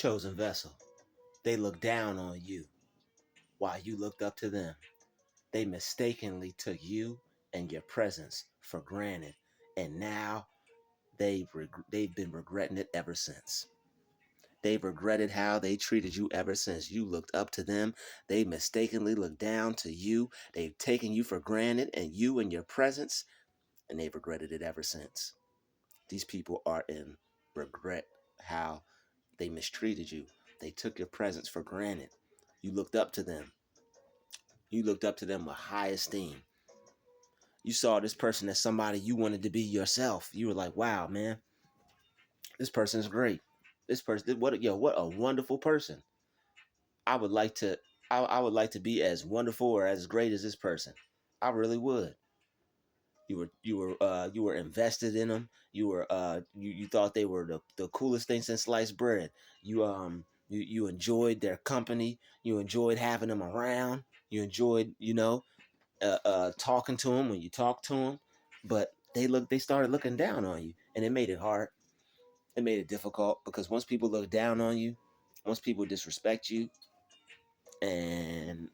Chosen vessel. They looked down on you while you looked up to them. They mistakenly took you and your presence for granted, and now they've been regretting it ever since. They've regretted how they treated you ever since you looked up to them. They mistakenly looked down to you. They've taken you for granted and you and your presence, and they've regretted it ever since. These people are in regret how they mistreated you. They took your presence for granted. You looked up to them. You looked up to them with high esteem. You saw this person as somebody you wanted to be yourself. You were like, wow, man, this person is great. This person, what a wonderful person. I would like to, I would like to be as wonderful or as great as this person. I really would. You were invested in them. You thought they were the coolest thing since sliced bread. You enjoyed their company. You enjoyed having them around. You enjoyed talking to them when you talked to them. But they started looking down on you, and it made it hard. It made it difficult because once people look down on you, once people disrespect you, and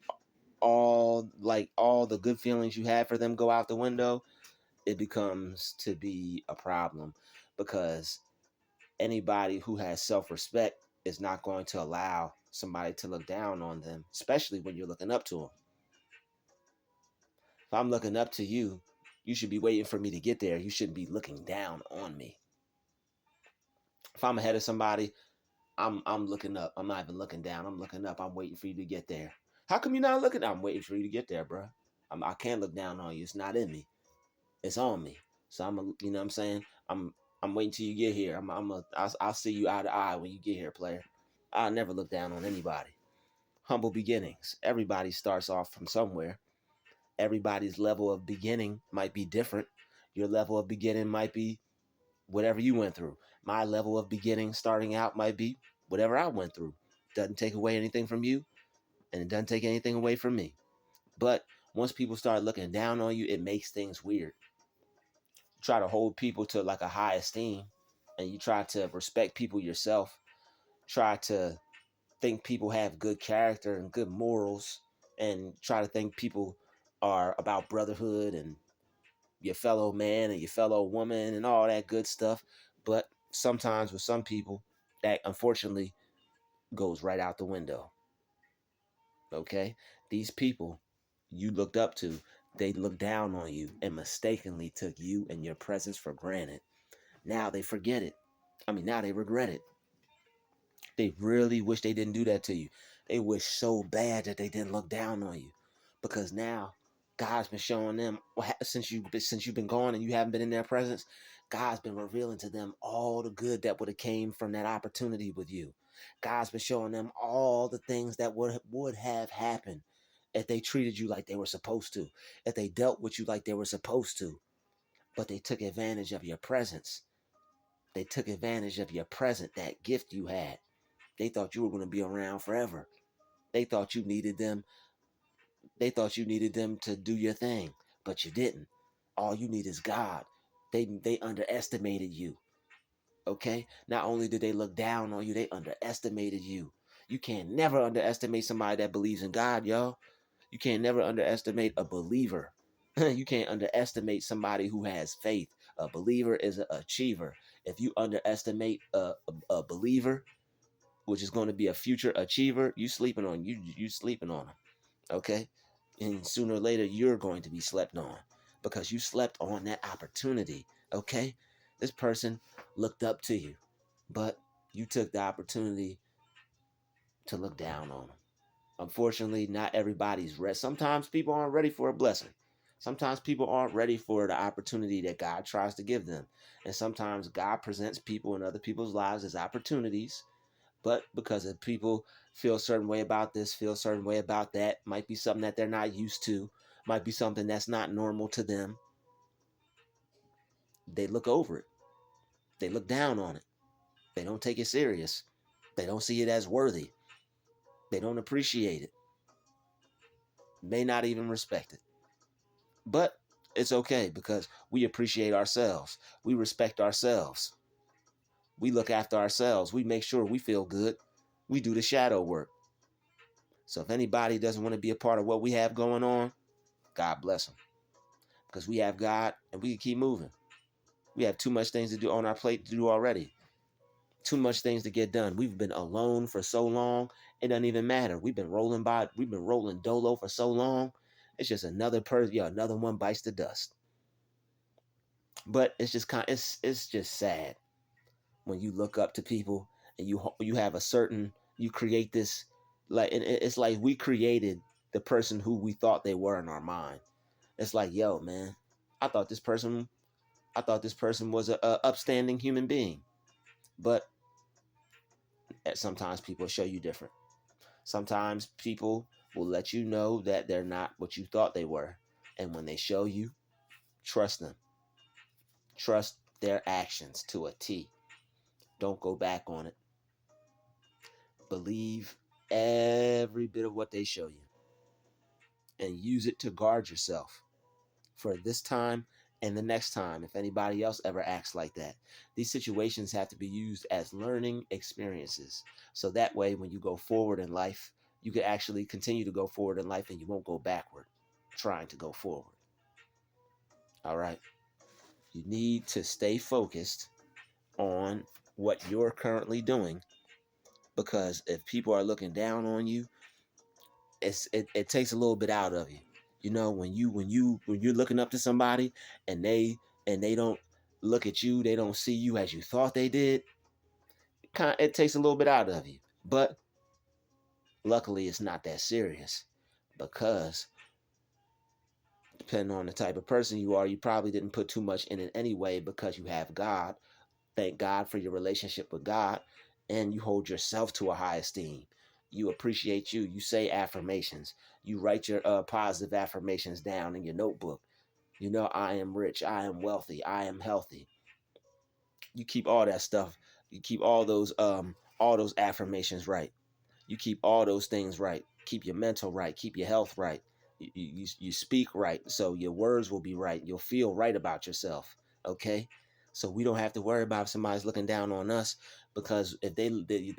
all the good feelings you had for them go out the window, it becomes to be a problem because anybody who has self-respect is not going to allow somebody to look down on them, especially when you're looking up to them. If I'm looking up to you, you should be waiting for me to get there. You shouldn't be looking down on me. If I'm ahead of somebody, I'm looking up. I'm not even looking down. I'm looking up. I'm waiting for you to get there. How come you're not looking? I'm waiting for you to get there, bro. I can't look down on you. It's not in me. It's on me. So you know what I'm saying? I'm waiting till you get here. I'll see you eye to eye when you get here, player. I'll never look down on anybody. Humble beginnings. Everybody starts off from somewhere. Everybody's level of beginning might be different. Your level of beginning might be whatever you went through. My level of beginning starting out might be whatever I went through. Doesn't take away anything from you, and it doesn't take anything away from me. But once people start looking down on you, it makes things weird. You try to hold people to like a high esteem, and you try to respect people yourself. Try to think people have good character and good morals, and try to think people are about brotherhood and your fellow man and your fellow woman and all that good stuff. But sometimes with some people, that unfortunately goes right out the window. Okay? These people you looked up to, they looked down on you and mistakenly took you and your presence for granted. Now they forget it. Now they regret it. They really wish they didn't do that to you. They wish so bad that they didn't look down on you, because now God's been showing them since you've been gone and you haven't been in their presence. God's been revealing to them all the good that would have came from that opportunity with you. God's been showing them all the things that would have happened if they treated you like they were supposed to, if they dealt with you like they were supposed to. But they took advantage of your presence. They took advantage of your present, that gift you had. They thought you were going to be around forever. They thought you needed them. They thought you needed them to do your thing, but you didn't. All you need is God. They underestimated you. Okay? Not only did they look down on you, they underestimated you. You can never underestimate somebody that believes in God, y'all. You can never underestimate a believer. You can't underestimate somebody who has faith. A believer is an achiever. If you underestimate a believer, which is going to be a future achiever, you sleeping on them. Okay? And sooner or later you're going to be slept on because you slept on that opportunity. Okay? This person looked up to you, but you took the opportunity to look down on them. Unfortunately, not everybody's ready. Sometimes people aren't ready for a blessing. Sometimes people aren't ready for the opportunity that God tries to give them. And sometimes God presents people in other people's lives as opportunities. But because if people feel a certain way about this, feel a certain way about that, might be something that they're not used to, might be something that's not normal to them, they look over it. They look down on it. They don't take it serious. They don't see it as worthy. They don't appreciate it. May not even respect it. But it's okay because we appreciate ourselves. We respect ourselves. We look after ourselves. We make sure we feel good. We do the shadow work. So if anybody doesn't want to be a part of what we have going on, God bless them. Because we have God and we can keep moving. We have too much things to do on our plate to do already. Too much things to get done. We've been alone for so long, it doesn't even matter. We've been rolling dolo for so long. It's just another person, another one bites the dust. But it's just it's just sad when you look up to people and you have a certain, you create this, like, and it's like we created the person who we thought they were in our mind. It's like, yo, man, I thought this person was a upstanding human being. But sometimes people show you different. Sometimes people will let you know that they're not what you thought they were. And when they show you, trust them. Trust their actions to a T. Don't go back on it. Believe every bit of what they show you. And use it to guard yourself for this time and the next time if anybody else ever acts like that. These situations have to be used as learning experiences. So that way, when you go forward in life, you can actually continue to go forward in life and you won't go backward trying to go forward. All right. You need to stay focused on what you're currently doing, because if people are looking down on you, it takes a little bit out of you. You know, when you're looking up to somebody and they don't look at you, they don't see you as you thought they did, it takes a little bit out of you. But luckily it's not that serious, because depending on the type of person you are, you probably didn't put too much in it anyway, because you have God. Thank God for your relationship with God, and you hold yourself to a high esteem. You appreciate you. You say affirmations. You write your positive affirmations down in your notebook. You know, I am rich. I am wealthy. I am healthy. You keep all that stuff. You keep all those affirmations right. You keep all those things right. Keep your mental right. Keep your health right. You speak right, so your words will be right. You'll feel right about yourself. Okay, so we don't have to worry about if somebody's looking down on us, because if they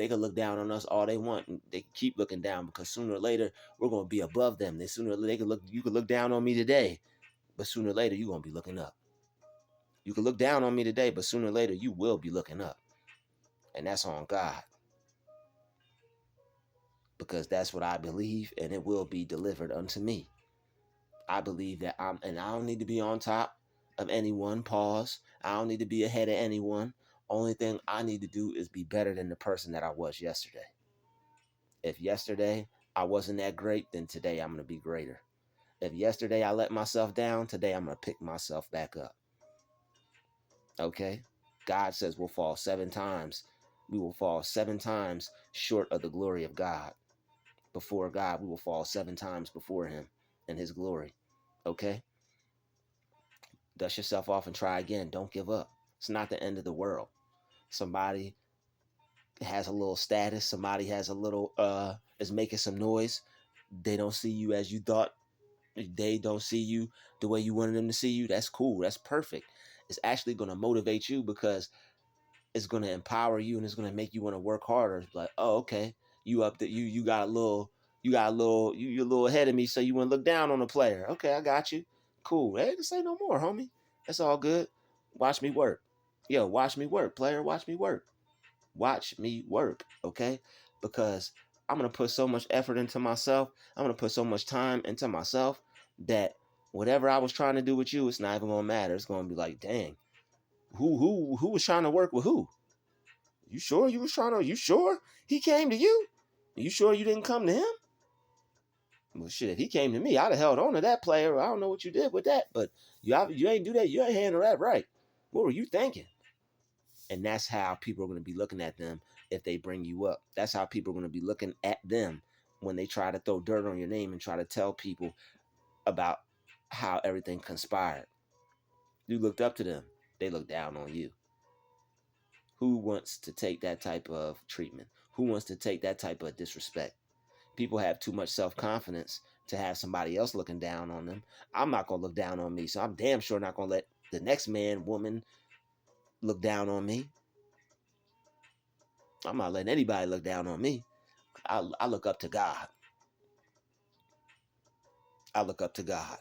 can look down on us all they want, and they can keep looking down, because sooner or later we're gonna be above them. You can look down on me today, but sooner or later you're gonna be looking up. You can look down on me today, but sooner or later you will be looking up, and that's on God, because that's what I believe, and it will be delivered unto me. I believe that and I don't need to be on top of anyone. Pause. I don't need to be ahead of anyone. Only thing I need to do is be better than the person that I was yesterday. If yesterday I wasn't that great, then today I'm going to be greater. If yesterday I let myself down, today I'm going to pick myself back up. Okay? God says we'll fall 7 times. We will fall 7 times short of the glory of God. Before God, we will fall 7 times before him in his glory. Okay? Dust yourself off and try again. Don't give up. It's not the end of the world. Somebody has a little status. Somebody has a little is making some noise. They don't see you as you thought. They don't see you the way you wanted them to see you. That's cool. That's perfect. It's actually going to motivate you, because it's going to empower you, and it's going to make you want to work harder. It's like, oh, okay, you up there, you got a little, you're a little ahead of me, so you want to look down on the player. Okay, I got you. Cool. Hey, just say no more, homie. That's all good. Watch me work. Yo, watch me work, player. Watch me work. Watch me work, okay? Because I'm gonna put so much effort into myself. I'm gonna put so much time into myself that whatever I was trying to do with you, it's not even gonna matter. It's gonna be like, dang, who was trying to work with who? You sure you was trying to? You sure he came to you? You sure you didn't come to him? Well, shit, if he came to me, I'd have held on to that player. I don't know what you did with that, but you ain't do that. You ain't handle that right. What were you thinking? And that's how people are going to be looking at them if they bring you up. That's how people are going to be looking at them when they try to throw dirt on your name and try to tell people about how everything conspired. You looked up to them. They look down on you. Who wants to take that type of treatment? Who wants to take that type of disrespect? People have too much self-confidence to have somebody else looking down on them. I'm not going to look down on me, so I'm damn sure not going to let the next man, woman look down on me. I'm not letting anybody look down on me. I look up to God. I look up to God.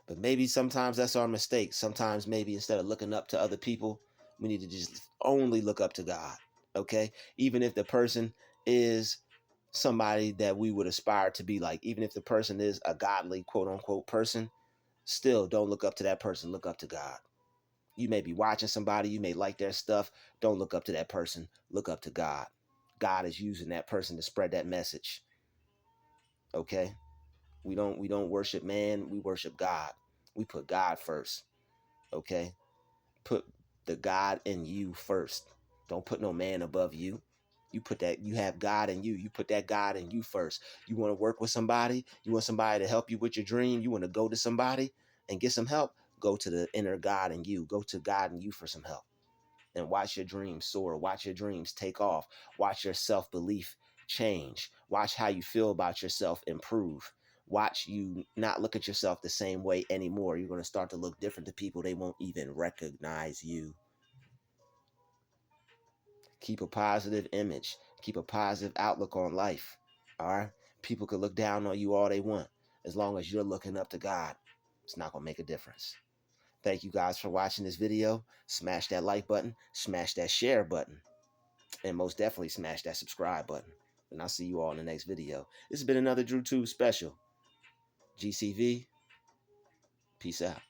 But maybe sometimes that's our mistake. Sometimes maybe instead of looking up to other people, we need to just only look up to God. Okay? Even if the person is somebody that we would aspire to be like, even if the person is a godly, quote unquote, person, still don't look up to that person. Look up to God. You may be watching somebody, you may like their stuff. Don't look up to that person. Look up to God. God is using that person to spread that message. Okay? We don't worship man, we worship God. We put God first. Okay? Put the God in you first. Don't put no man above you. You put that, you have God in you. You put that God in you first. You want to work with somebody, you want somebody to help you with your dream, you want to go to somebody and get some help, go to the inner God in you. Go to God in you for some help. And watch your dreams soar. Watch your dreams take off. Watch your self-belief change. Watch how you feel about yourself improve. Watch you not look at yourself the same way anymore. You're going to start to look different to people. They won't even recognize you. Keep a positive image. Keep a positive outlook on life. All right? People could look down on you all they want. As long as you're looking up to God, it's not going to make a difference. Thank you guys for watching this video. Smash that like button. Smash that share button. And most definitely smash that subscribe button. And I'll see you all in the next video. This has been another Druuill special. GCV, peace out.